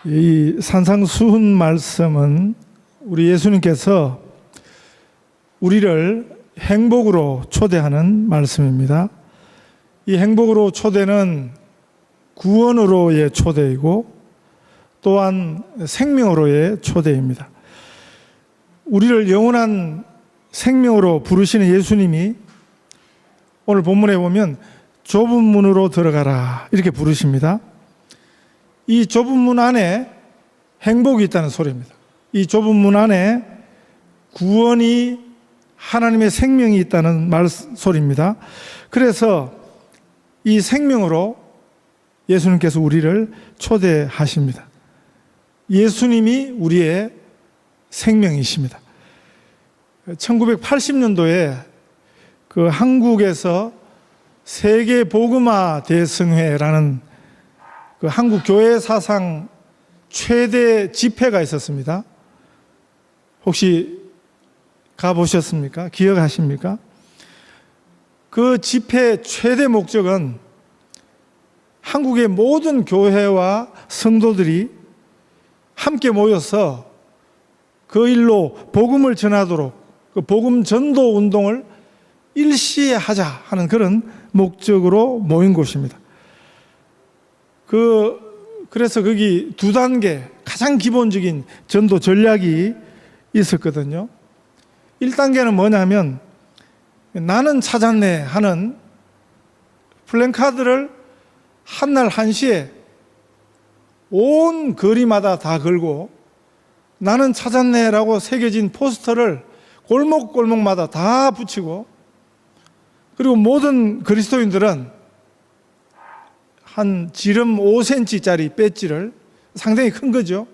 이 산상수훈 말씀은 우리 예수님께서 우리를 행복으로 초대하는 말씀입니다. 이 행복으로 초대는 구원으로의 초대이고 또한 생명으로의 초대입니다. 우리를 영원한 생명으로 부르시는 예수님이 오늘 본문에 보면 좁은 문으로 들어가라 이렇게 부르십니다. 이 좁은 문 안에 행복이 있다는 소리입니다. 이 좁은 문 안에 구원이 하나님의 생명이 있다는 소리입니다. 그래서 이 생명으로 예수님께서 우리를 초대하십니다. 예수님이 우리의 생명이십니다. 1980년도에 그 한국에서 세계 복음화 대성회라는 그 한국 교회 사상 최대 집회가 있었습니다. 혹시 가보셨습니까? 기억하십니까? 그 집회 최대 목적은 한국의 모든 교회와 성도들이 함께 모여서 그 일로 복음을 전하도록 그 복음 전도 운동을 일시에 하자 하는 그런 목적으로 모인 곳입니다. 그래서 거기 두 단계 가장 기본적인 전도 전략이 있었거든요. 1단계는 뭐냐면 나는 찾았네 하는 플랜카드를 한날 1시에 온 거리마다 다 걸고 나는 찾았네라고 새겨진 포스터를 골목골목마다 다 붙이고 그리고 모든 그리스도인들은 한 지름 5cm짜리 배지를 상당히 큰 거죠.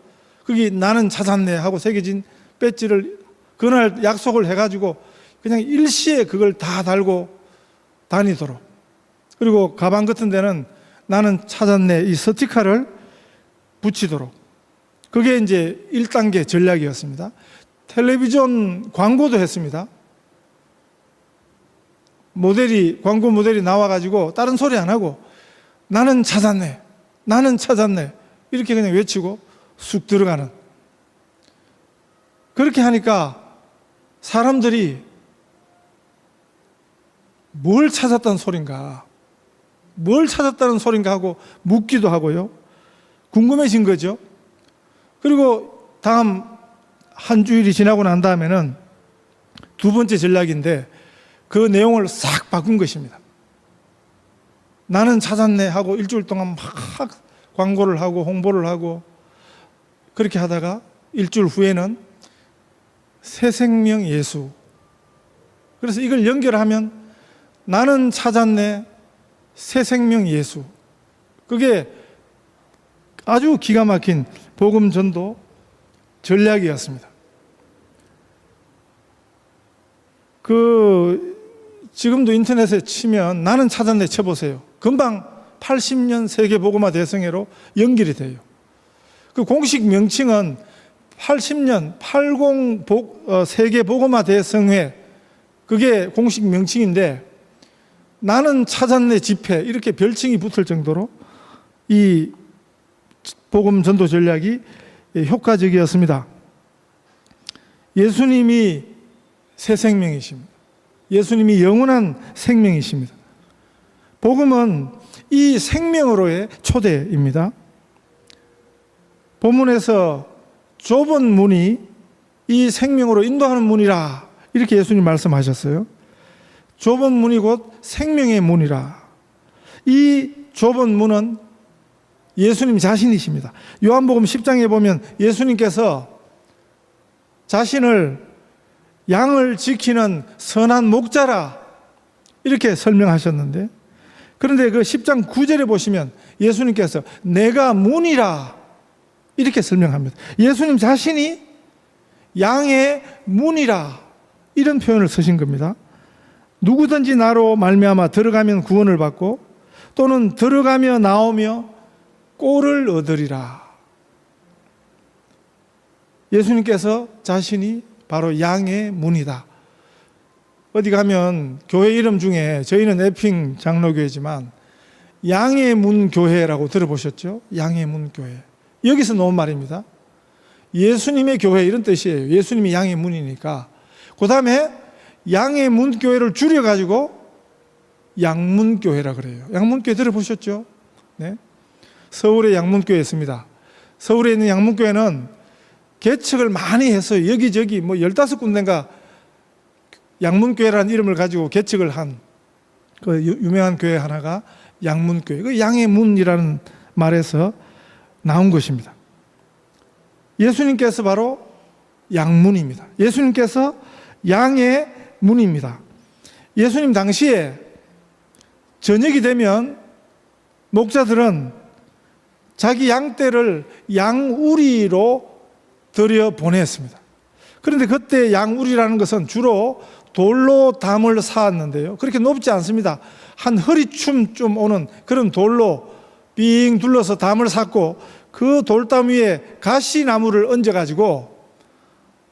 거기 나는 찾았네 하고 새겨진 배지를 그날 약속을 해가지고 그냥 일시에 그걸 다 달고 다니도록 그리고 가방 같은 데는 나는 찾았네 이 스티커를 붙이도록 그게 이제 1단계 전략이었습니다. 텔레비전 광고도 했습니다. 광고 모델이 나와가지고 다른 소리 안 하고 나는 찾았네, 나는 찾았네 이렇게 그냥 외치고 쑥 들어가는 그렇게 하니까 사람들이 뭘 찾았다는 소린가 하고 묻기도 하고요. 궁금해진 거죠. 그리고 다음 한 주일이 지나고 난 다음에는 두 번째 전략인데 그 내용을 싹 바꾼 것입니다. 나는 찾았네 하고 일주일 동안 막 광고를 하고 홍보를 하고 그렇게 하다가 일주일 후에는 새 생명 예수. 그래서 이걸 연결하면 나는 찾았네 새 생명 예수. 그게 아주 기가 막힌 복음 전도 전략이었습니다. 지금도 인터넷에 치면 나는 찾았네 쳐보세요. 금방 80년 세계 복음화 대성회로 연결이 돼요. 그 공식 명칭은 80년 80 세계 복음화 대성회 그게 공식 명칭인데 나는 찾았네 집회 이렇게 별칭이 붙을 정도로 이 복음 전도 전략이 효과적이었습니다. 예수님이 새 생명이십니다. 예수님이 영원한 생명이십니다. 복음은 이 생명으로의 초대입니다. 본문에서 좁은 문이 이 생명으로 인도하는 문이라 이렇게 예수님 말씀하셨어요. 좁은 문이 곧 생명의 문이라. 이 좁은 문은 예수님 자신이십니다. 요한복음 10장에 보면 예수님께서 자신을 양을 지키는 선한 목자라 이렇게 설명하셨는데 그런데 그 10장 9절에 보시면 예수님께서 내가 문이라 이렇게 설명합니다. 예수님 자신이 양의 문이라 이런 표현을 쓰신 겁니다. 누구든지 나로 말미암아 들어가면 구원을 받고 또는 들어가며 나오며 꼴을 얻으리라. 예수님께서 자신이 바로 양의 문이다. 어디 가면 교회 이름 중에 저희는 에핑 장로교회지만 양의 문 교회라고 들어보셨죠? 양의 문 교회. 여기서 놓은 말입니다. 예수님의 교회 이런 뜻이에요. 예수님이 양의 문이니까. 그 다음에 양의 문 교회를 줄여가지고 양문교회라 그래요. 양문교회 들어보셨죠? 네. 서울에 양문교회 있습니다. 서울에 있는 양문교회는 개척을 많이 해서 여기저기 뭐 15군데인가 양문교회라는 이름을 가지고 개척을 한 그 유명한 교회 하나가 양문교회. 그 양의 문이라는 말에서 나온 것입니다. 예수님께서 바로 양문입니다. 예수님께서 양의 문입니다. 예수님 당시에 저녁이 되면 목자들은 자기 양떼를 양우리로 들여 보냈습니다. 그런데 그때 양우리라는 것은 주로 돌로 담을 쌓았는데요. 그렇게 높지 않습니다. 한 허리춤 좀 오는 그런 돌로 빙 둘러서 담을 쌓고 그 돌담 위에 가시나무를 얹어가지고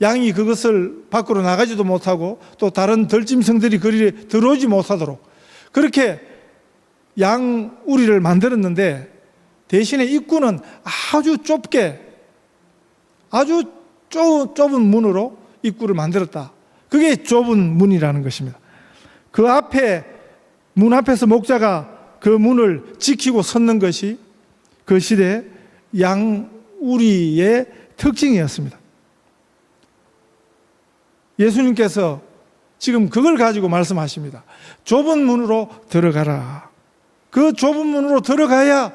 양이 그것을 밖으로 나가지도 못하고 또 다른 들짐승들이 거리에 들어오지 못하도록 그렇게 양우리를 만들었는데 대신에 입구는 아주 좁게 아주 좁은 문으로 입구를 만들었다. 그게 좁은 문이라는 것입니다. 그 앞에 문 앞에서 목자가 그 문을 지키고 섰는 것이 그 시대 양우리의 특징이었습니다. 예수님께서 지금 그걸 가지고 말씀하십니다. 좁은 문으로 들어가라. 그 좁은 문으로 들어가야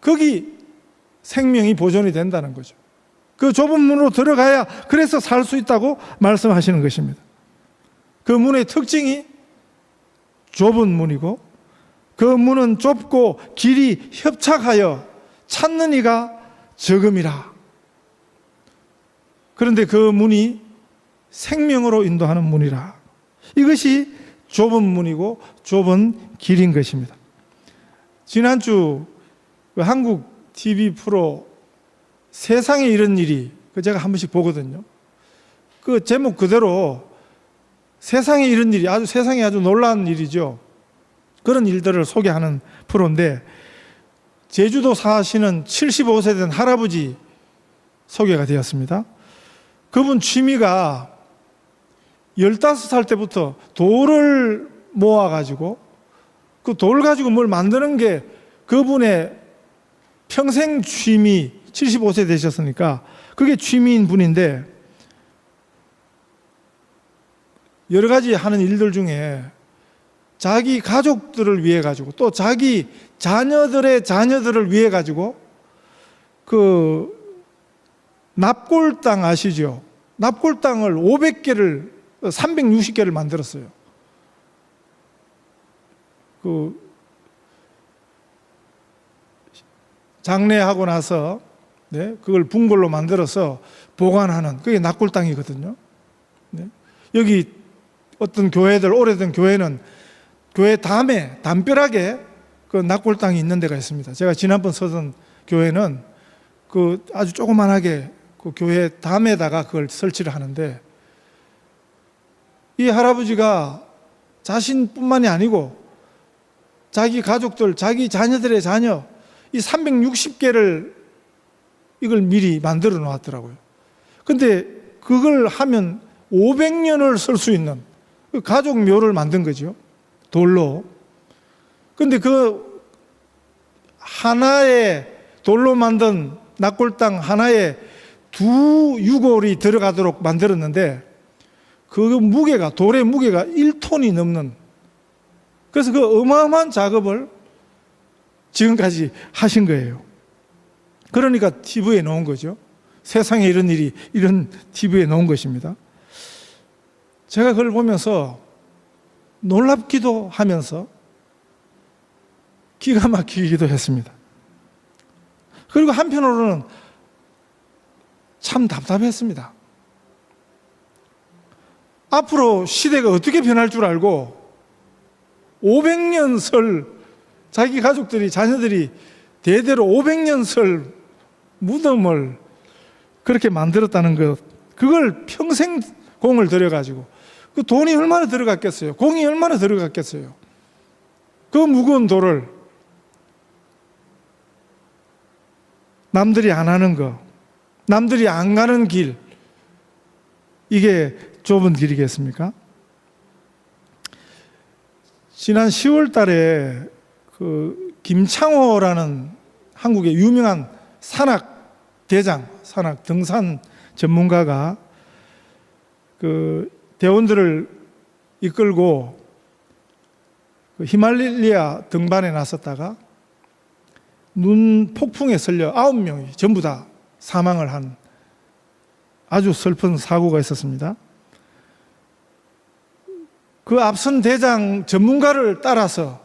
거기 생명이 보존이 된다는 거죠. 그 좁은 문으로 들어가야 그래서 살 수 있다고 말씀하시는 것입니다. 그 문의 특징이 좁은 문이고 그 문은 좁고 길이 협착하여 찾는 이가 적음이라. 그런데 그 문이 생명으로 인도하는 문이라. 이것이 좁은 문이고 좁은 길인 것입니다. 지난주 한국 TV 프로 세상에 이런 일이 제가 한 번씩 보거든요. 그 제목 그대로 세상에 이런 일이 세상에 아주 놀라운 일이죠. 그런 일들을 소개하는 프로인데 제주도 사시는 75세 된 할아버지 소개가 되었습니다. 그분 취미가 15살 때부터 돌을 모아가지고 그 돌 가지고 뭘 만드는 게 그분의 평생 취미, 75세 되셨으니까 그게 취미인 분인데 여러 가지 하는 일들 중에 자기 가족들을 위해 가지고 또 자기 자녀들의 자녀들을 위해 가지고 그 납골당 아시죠? 납골당을 360개를 만들었어요. 그 장례하고 나서 그걸 붕골로 만들어서 보관하는 그게 납골당이거든요. 여기 어떤 교회들 오래된 교회는 교회 담벼락에 그 납골당이 있는 데가 있습니다. 제가 지난번 서던 교회는 그 아주 조그만하게 그 교회 담에다가 그걸 설치를 하는데 이 할아버지가 자신뿐만이 아니고 자기 가족들, 자기 자녀들의 자녀 이 360개를 이걸 미리 만들어 놓았더라고요. 근데 그걸 하면 500년을 쓸 수 있는 그 가족 묘를 만든 거죠. 돌로. 근데 그 하나의 돌로 만든 납골당 하나에 2유골이 들어가도록 만들었는데 그 무게가 돌의 무게가 1톤이 넘는 그래서 그 어마어마한 작업을 지금까지 하신 거예요. 그러니까 TV에 놓은 거죠. 세상에 이런 일이 이런 TV에 놓은 것입니다. 제가 그걸 보면서 놀랍기도 하면서 기가 막히기도 했습니다. 그리고 한편으로는 참 답답했습니다. 앞으로 시대가 어떻게 변할 줄 알고 500년 설 자기 가족들이 자녀들이 대대로 500년 설 무덤을 그렇게 만들었다는 것 그걸 평생 공을 들여가지고 그 돈이 얼마나 들어갔겠어요? 공이 얼마나 들어갔겠어요? 그 무거운 돌을 남들이 안 하는 거, 남들이 안 가는 길, 이게 좁은 길이겠습니까? 지난 10월 달에 그 김창호라는 한국의 유명한 산악 대장, 산악 등산 전문가가 그 대원들을 이끌고 그 히말라야 등반에 나섰다가 눈 폭풍에 쓸려 9명이 전부 다 사망을 한 아주 슬픈 사고가 있었습니다. 그 앞선 대장 전문가를 따라서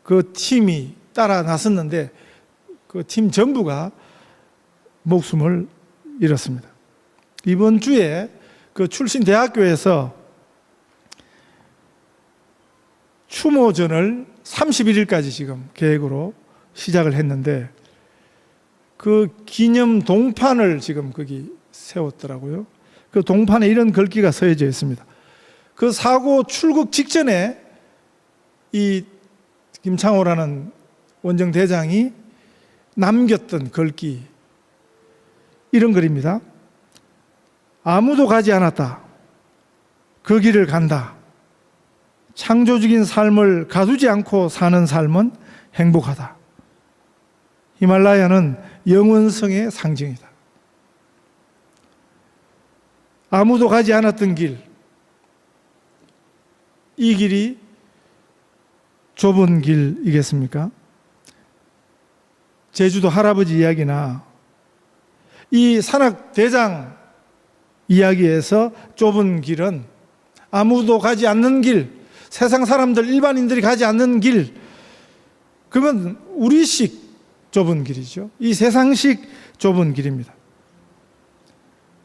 그 팀이 따라 나섰는데 그 팀 전부가 목숨을 잃었습니다. 이번 주에 그 출신 대학교에서 추모전을 31일까지 지금 계획으로 시작을 했는데 그 기념 동판을 지금 거기 세웠더라고요. 그 동판에 이런 글귀가 써져 있습니다. 그 사고 출국 직전에 이 김창호라는 원정 대장이 남겼던 글귀, 이런 글입니다. 아무도 가지 않았다. 그 길을 간다. 창조적인 삶을 가두지 않고 사는 삶은 행복하다. 히말라야는 영원성의 상징이다. 아무도 가지 않았던 길, 이 길이 좁은 길이겠습니까? 제주도 할아버지 이야기나 이 산악 대장 이야기에서 좁은 길은 아무도 가지 않는 길, 세상 사람들, 일반인들이 가지 않는 길, 그건 우리식 좁은 길이죠. 이 세상식 좁은 길입니다.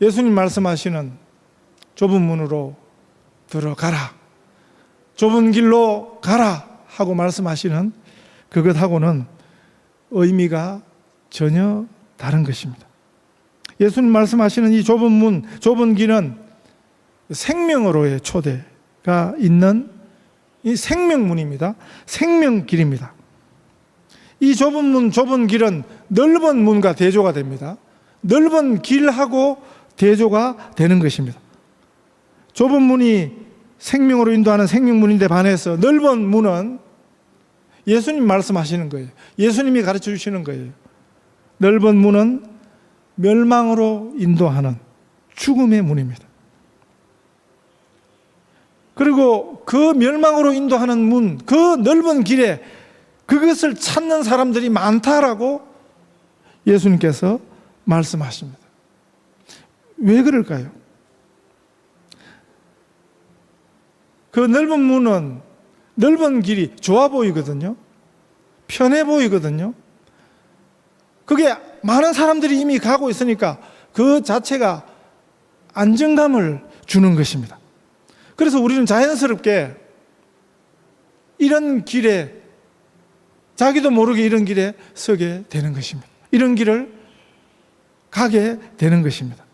예수님 말씀하시는 좁은 문으로 들어가라, 좁은 길로 가라 하고 말씀하시는 그것하고는 의미가 전혀 다른 것입니다. 예수님 말씀하시는 이 좁은 문, 좁은 길은 생명으로의 초대가 있는 이 생명문입니다. 생명길입니다. 이 좁은 문, 좁은 길은 넓은 문과 대조가 됩니다. 넓은 길하고 대조가 되는 것입니다. 좁은 문이 생명으로 인도하는 생명문인데 반해서 넓은 문은 예수님 말씀하시는 거예요. 예수님이 가르쳐 주시는 거예요. 넓은 문은 멸망으로 인도하는 죽음의 문입니다. 그리고 그 멸망으로 인도하는 문, 그 넓은 길에 그것을 찾는 사람들이 많다라고 예수님께서 말씀하십니다. 왜 그럴까요? 그 넓은 문은, 넓은 길이 좋아 보이거든요. 편해 보이거든요. 그게 많은 사람들이 이미 가고 있으니까 그 자체가 안정감을 주는 것입니다. 그래서 우리는 자연스럽게 이런 길에, 자기도 모르게 이런 길에 서게 되는 것입니다. 이런 길을 가게 되는 것입니다.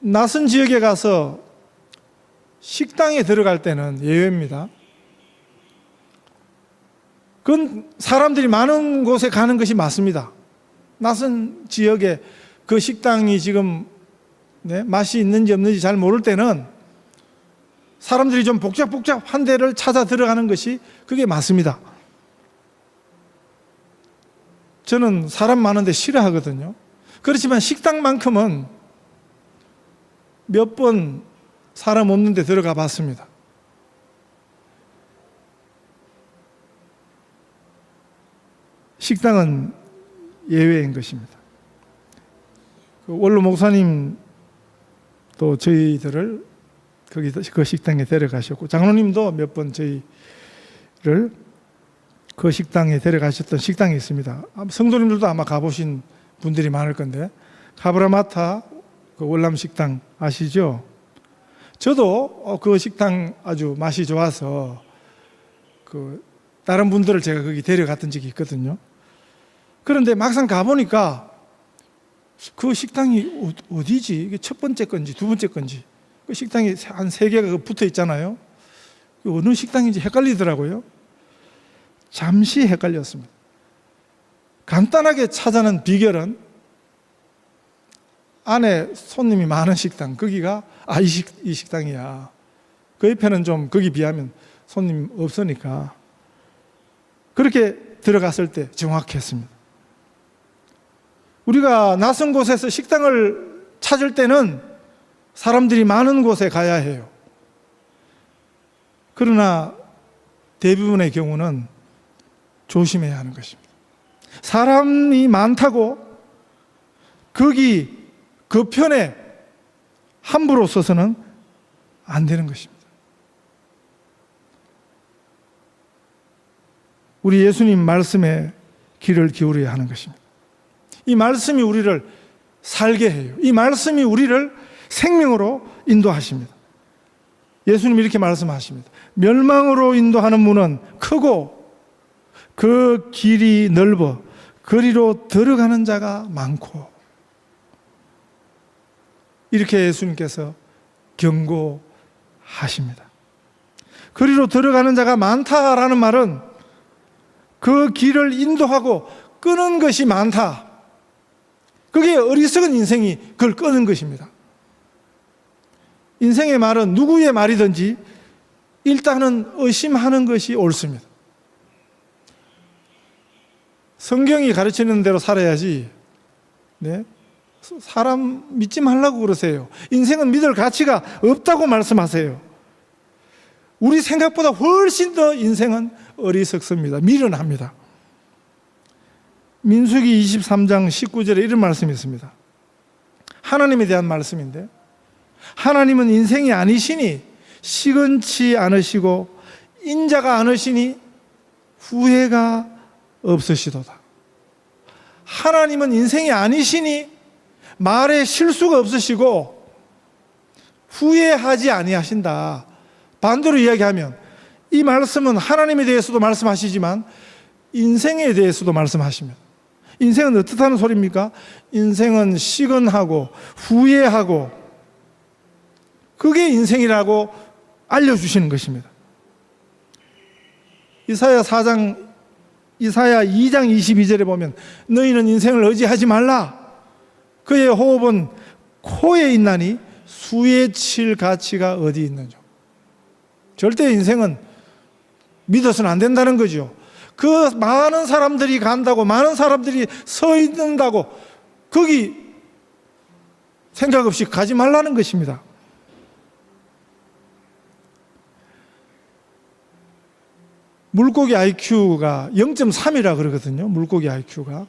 낯선 지역에 가서 식당에 들어갈 때는 예외입니다. 그건 사람들이 많은 곳에 가는 것이 맞습니다. 낯선 지역에 그 식당이 지금 맛이 있는지 없는지 잘 모를 때는 사람들이 좀 복잡한 데를 찾아 들어가는 것이 그게 맞습니다. 저는 사람 많은 데 싫어하거든요. 그렇지만 식당만큼은 몇 번 사람 없는 데 들어가 봤습니다. 식당은 예외인 것입니다. 원로 목사님 또 저희들을 거기 그 식당에 데려가셨고, 장로님도 몇 번 저희를 그 식당에 데려가셨던 식당이 있습니다. 성도님들도 아마 가보신 분들이 많을 건데, 카브라마타 그 월남 식당 아시죠? 저도 그 식당 아주 맛이 좋아서 그 다른 분들을 제가 거기 데려갔던 적이 있거든요. 그런데 막상 가보니까 그 식당이 어디지? 이게 첫 번째 건지 두 번째 건지, 그 식당이 한 3개가 붙어 있잖아요. 어느 식당인지 헷갈리더라고요. 잠시 헷갈렸습니다. 간단하게 찾아낸 비결은 안에 손님이 많은 식당, 거기가 이 식당이야. 그 옆에는 좀 거기 비하면 손님 없으니까 그렇게 들어갔을 때 정확했습니다. 우리가 낯선 곳에서 식당을 찾을 때는 사람들이 많은 곳에 가야 해요. 그러나 대부분의 경우는 조심해야 하는 것입니다. 사람이 많다고 거기 그 편에 함부로 서서는 안 되는 것입니다. 우리 예수님 말씀에 귀를 기울여야 하는 것입니다. 이 말씀이 우리를 살게 해요. 이 말씀이 우리를 생명으로 인도하십니다. 예수님이 이렇게 말씀하십니다. 멸망으로 인도하는 문은 크고 그 길이 넓어 그리로 들어가는 자가 많고, 이렇게 예수님께서 경고하십니다. 그리로 들어가는 자가 많다라는 말은 그 길을 인도하고 끄는 것이 많다. 그게 어리석은 인생이 그걸 끄는 것입니다. 인생의 말은 누구의 말이든지 일단은 의심하는 것이 옳습니다. 성경이 가르치는 대로 살아야지, 네? 사람 믿지 말라고 그러세요. 인생은 믿을 가치가 없다고 말씀하세요. 우리 생각보다 훨씬 더 인생은 어리석습니다. 미련합니다. 민수기 23장 19절에 이런 말씀이 있습니다. 하나님에 대한 말씀인데, 하나님은 인생이 아니시니 시건치 않으시고 인자가 않으시니 후회가 없으시도다. 하나님은 인생이 아니시니 말에 실수가 없으시고 후회하지 아니하신다. 반대로 이야기하면 이 말씀은 하나님에 대해서도 말씀하시지만 인생에 대해서도 말씀하십니다. 인생은 어떻다는 소리입니까? 인생은 시건하고 후회하고 그게 인생이라고 알려주시는 것입니다. 이사야 2장 22절에 보면 너희는 인생을 의지하지 말라. 그의 호흡은 코에 있나니 수에 칠 가치가 어디 있는지. 절대 인생은 믿어서는 안 된다는 거죠. 그 많은 사람들이 간다고, 많은 사람들이 서 있는다고 거기 생각 없이 가지 말라는 것입니다. 물고기 IQ가 0.3이라 그러거든요. 물고기 IQ가.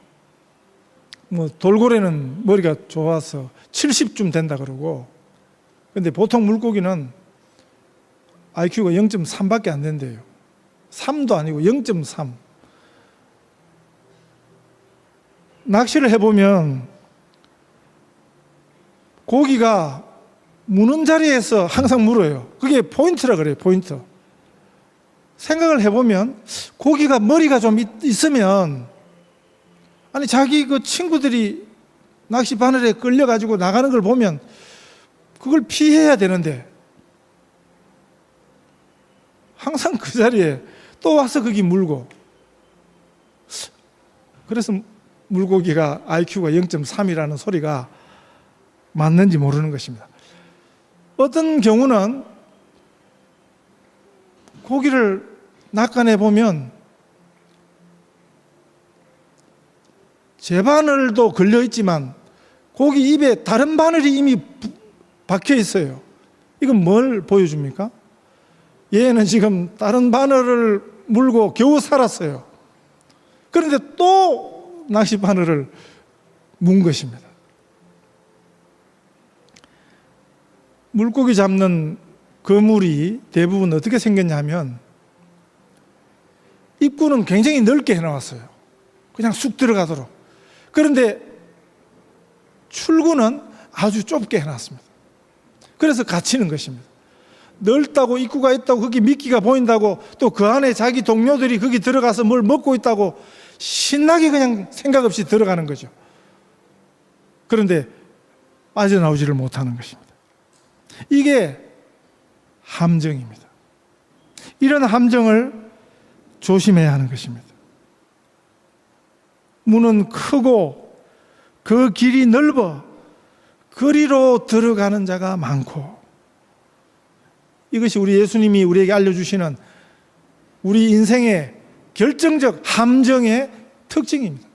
돌고래는 머리가 좋아서 70쯤 된다 그러고, 근데 보통 물고기는 IQ가 0.3밖에 안 된대요. 3도 아니고 0.3. 낚시를 해보면 고기가 무는 자리에서 항상 물어요. 그게 포인트라 그래요. 포인트. 생각을 해보면 고기가 머리가 좀 있으면, 아니 자기 그 친구들이 낚시 바늘에 끌려가지고 나가는 걸 보면 그걸 피해야 되는데 항상 그 자리에 또 와서 거기 물고, 그래서 물고기가 IQ가 0.3이라는 소리가 맞는지 모르는 것입니다. 어떤 경우는 고기를 낚아내 보면 제 바늘도 걸려 있지만 고기 입에 다른 바늘이 이미 박혀 있어요. 이건 뭘 보여줍니까? 얘는 지금 다른 바늘을 물고 겨우 살았어요. 그런데 또 낚시 바늘을 문 것입니다. 물고기 잡는 그물이 대부분 어떻게 생겼냐 하면 입구는 굉장히 넓게 해놓았어요. 그냥 쑥 들어가도록. 그런데 출구는 아주 좁게 해놨습니다. 그래서 갇히는 것입니다. 넓다고 입구가 있다고 거기 미끼가 보인다고 또 그 안에 자기 동료들이 거기 들어가서 뭘 먹고 있다고 신나게 그냥 생각 없이 들어가는 거죠. 그런데 빠져나오지를 못하는 것입니다. 이게 함정입니다. 이런 함정을 조심해야 하는 것입니다. 문은 크고 그 길이 넓어 그리로 들어가는 자가 많고, 이것이 우리 예수님이 우리에게 알려주시는 우리 인생의 결정적 함정의 특징입니다.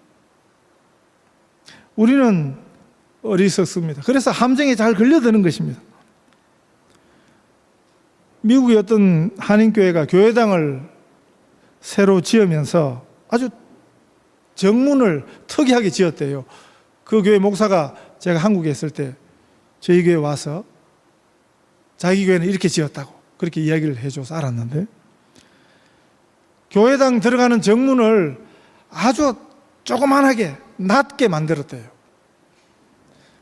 우리는 어리석습니다. 그래서 함정에 잘 걸려드는 것입니다. 미국의 어떤 한인교회가 교회당을 새로 지으면서 아주 정문을 특이하게 지었대요. 그 교회 목사가 제가 한국에 있을 때 저희 교회에 와서 자기 교회는 이렇게 지었다고 그렇게 이야기를 해줘서 알았는데, 교회당 들어가는 정문을 아주 조그만하게 낮게 만들었대요.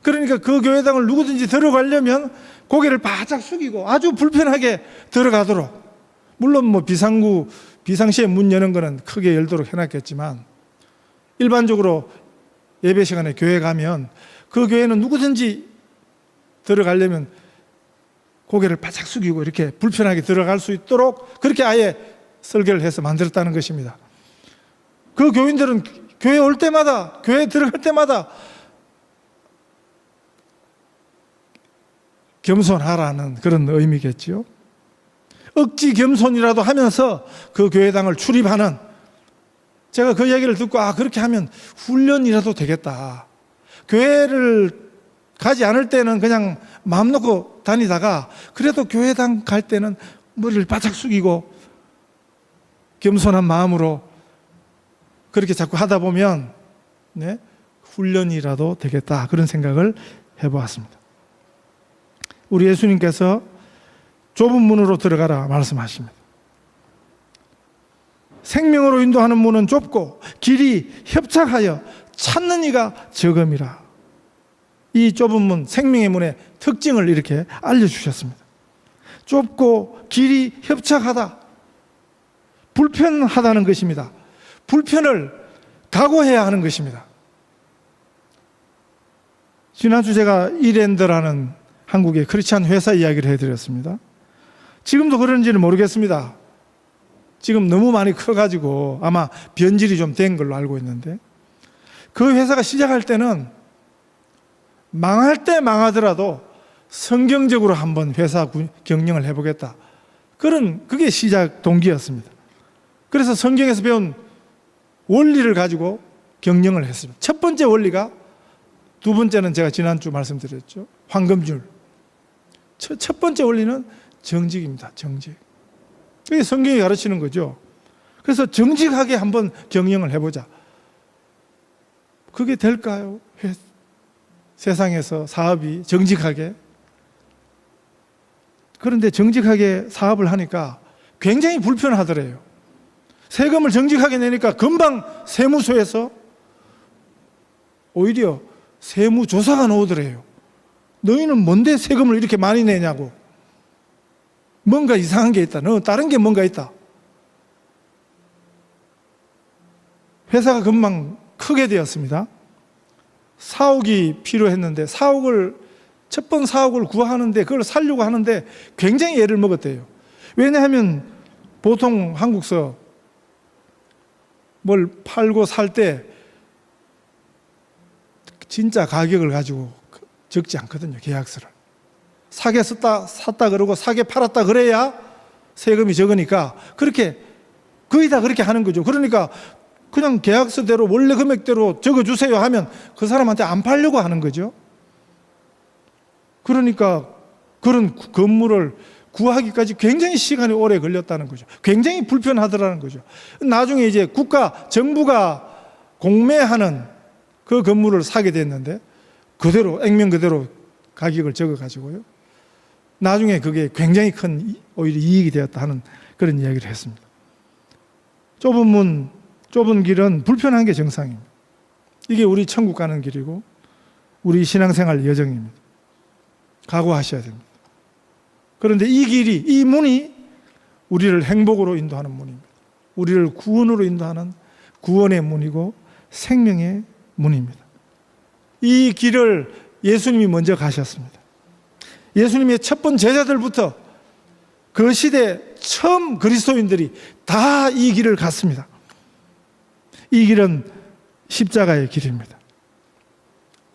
그러니까 그 교회당을 누구든지 들어가려면 고개를 바짝 숙이고 아주 불편하게 들어가도록, 물론 뭐 비상시에 문 여는 거는 크게 열도록 해놨겠지만, 일반적으로 예배 시간에 교회 가면 그 교회는 누구든지 들어가려면 고개를 바짝 숙이고 이렇게 불편하게 들어갈 수 있도록 그렇게 아예 설계를 해서 만들었다는 것입니다. 그 교인들은 교회 올 때마다, 교회 들어갈 때마다 겸손하라는 그런 의미겠지요. 억지 겸손이라도 하면서 그 교회당을 출입하는, 제가 그 얘기를 듣고 그렇게 하면 훈련이라도 되겠다. 교회를 가지 않을 때는 그냥 마음 놓고 다니다가 그래도 교회당 갈 때는 머리를 바짝 숙이고 겸손한 마음으로 그렇게 자꾸 하다 보면 훈련이라도 되겠다, 그런 생각을 해보았습니다. 우리 예수님께서 좁은 문으로 들어가라 말씀하십니다. 생명으로 인도하는 문은 좁고 길이 협착하여 찾는 이가 적음이라. 이 좁은 문, 생명의 문의 특징을 이렇게 알려주셨습니다. 좁고 길이 협착하다, 불편하다는 것입니다. 불편을 각오해야 하는 것입니다. 지난주 제가 이랜드라는 한국의 크리스찬 회사 이야기를 해드렸습니다. 지금도 그런지는 모르겠습니다. 지금 너무 많이 커가지고 아마 변질이 좀 된 걸로 알고 있는데, 그 회사가 시작할 때는 망할 때 망하더라도 성경적으로 한번 회사 경영을 해보겠다, 그게 시작 동기였습니다. 그래서 성경에서 배운 원리를 가지고 경영을 했습니다. 첫 번째 원리가, 두 번째는 제가 지난주 말씀드렸죠, 황금줄. 첫 번째 원리는 정직입니다. 정직. 그게 성경이 가르치는 거죠. 그래서 정직하게 한번 경영을 해보자. 그게 될까요? 세상에서 사업이 정직하게. 그런데 정직하게 사업을 하니까 굉장히 불편하더래요. 세금을 정직하게 내니까 금방 세무서에서 오히려 세무조사가 나오더래요. 너희는 뭔데 세금을 이렇게 많이 내냐고. 뭔가 이상한 게 있다. 너 다른 게 뭔가 있다. 회사가 금방 크게 되었습니다. 사옥이 필요했는데 첫 번 사옥을 구하는데, 그걸 살려고 하는데 굉장히 애를 먹었대요. 왜냐하면 보통 한국서 뭘 팔고 살 때 진짜 가격을 가지고 적지 않거든요. 계약서를 사게 샀다 그러고 사게 팔았다 그래야 세금이 적으니까 거의 다 그렇게 하는 거죠. 그러니까 그냥 계약서대로 원래 금액대로 적어주세요 하면 그 사람한테 안 팔려고 하는 거죠. 그러니까 그런 건물을 구하기까지 굉장히 시간이 오래 걸렸다는 거죠. 굉장히 불편하더라는 거죠. 나중에 이제 정부가 공매하는 그 건물을 사게 됐는데, 액면 그대로 가격을 적어가지고요. 나중에 그게 굉장히 큰 오히려 이익이 되었다 하는 그런 이야기를 했습니다. 좁은 문, 좁은 길은 불편한 게 정상입니다. 이게 우리 천국 가는 길이고 우리 신앙생활 여정입니다. 각오하셔야 됩니다. 그런데 이 문이 우리를 행복으로 인도하는 문입니다. 우리를 구원으로 인도하는 구원의 문이고 생명의 문입니다. 이 길을 예수님이 먼저 가셨습니다. 예수님의 첫 번 제자들부터 그 시대 처음 그리스도인들이 다 이 길을 갔습니다. 이 길은 십자가의 길입니다.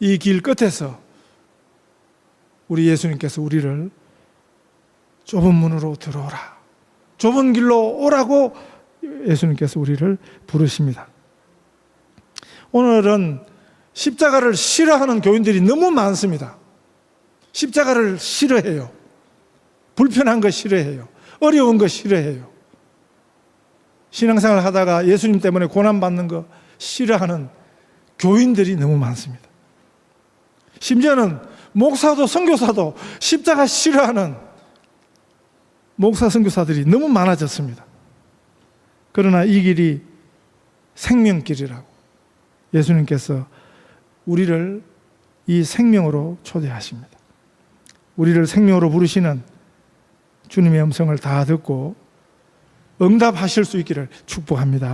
이 길 끝에서 우리 예수님께서 우리를 좁은 문으로 들어오라, 좁은 길로 오라고 예수님께서 우리를 부르십니다. 오늘은 십자가를 싫어하는 교인들이 너무 많습니다. 십자가를 싫어해요. 불편한 거 싫어해요. 어려운 거 싫어해요. 신앙생활 하다가 예수님 때문에 고난받는 거 싫어하는 교인들이 너무 많습니다. 심지어는 목사도 선교사도 십자가 싫어하는 목사 선교사들이 너무 많아졌습니다. 그러나 이 길이 생명길이라고 예수님께서 우리를 이 생명으로 초대하십니다. 우리를 생명으로 부르시는 주님의 음성을 다 듣고 응답하실 수 있기를 축복합니다.